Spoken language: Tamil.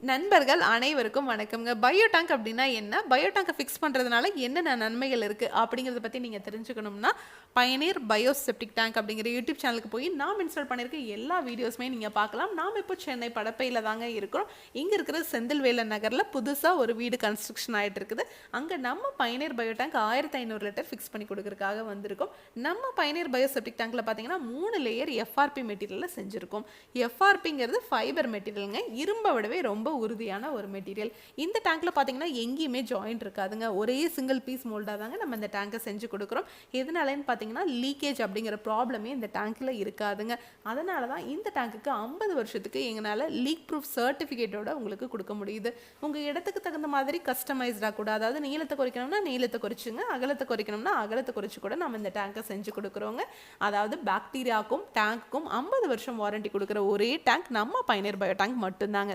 நண்பர்கள் அனைவருக்கும் வணக்கம்ங்க. பயோ டேங்க் அப்படின்னா என்ன? பயோ டேங்கை ஃபிக்ஸ் பண்ணுறதுனால என்னென்ன நன்மைகள் இருக்குது அப்படிங்கிறத பற்றி நீங்கள் தெரிஞ்சுக்கணும்னா பயனீர் பயோசெப்டிக் டேங்க் அப்படிங்கிற யூடியூப் சேனலுக்கு போய் நாம் இன்ஸ்டால் பண்ணியிருக்க எல்லா வீடியோஸுமே நீங்கள் பார்க்கலாம். நாம் இப்போ சென்னை படப்பையில் தாங்க இருக்கிறோம். இங்கே இருக்கிற செந்தில்வேலன் நகரில் புதுசாக ஒரு வீடு கன்ஸ்ட்ரக்ஷன் ஆகிட்டு இருக்குது. அங்கே நம்ம பயனீர் பயோ டேங்க் 1500 லிட்டர் ஃபிக்ஸ் பண்ணி கொடுக்கறதுக்காக வந்திருக்கோம். நம்ம பயனீர் பயோசெப்டிக் டேங்க்கில் பார்த்தீங்கன்னா 3 லேயர் எஃப்ஆர்பி மெட்டீரியலில் செஞ்சுருக்கோம். எஃப்ஆர்பிங்கிறது ஃபைபர் மெட்டீரியலுங்க. இரும்பை விடவே ரொம்ப உறுதியான ஒரு மெட்டீரியல். இந்த டேங்க்ல பாத்தீங்கன்னா எங்கேயுமே ஜாயிண்ட் இருக்காதுங்க. ஒரே சிங்கிள் பீஸ் மோல்டா தாங்க நம்ம இந்த டேங்கை செஞ்சு கொடுக்குறோம். எதனாலன்னு பாத்தீங்கன்னா லீக்கேஜ் அப்படிங்கிற ப்ராப்ளமே இந்த டேங்க்ல இருக்காதுங்க. அதனால தான் இந்த டேங்குக்கு 50 வருஷத்துக்கு எங்களால் லீக் ப்ரூஃப் சர்டிஃபிகேட்டோட உங்களுக்கு கொடுக்க முடியுது. உங்கள் இடத்துக்கு தகுந்த மாதிரி கஸ்டமைஸ்டாக கூட, அதாவது நீளத்தை குறைக்கணும்னா நீளத்தை குறைச்சுங்க, அகலத்தை குறைக்கணும்னா அகலத்தை குறைச்சு கூட நம்ம இந்த டேங்கை செஞ்சு கொடுக்குறோங்க. அதாவது பாக்டீரியாவுக்கும் டேங்க்குக்கும் 50 வருஷம் வாரண்டி கொடுக்குற ஒரே டேங்க் நம்ம பயனீர் பயோ டேங்க் மட்டும்தாங்க.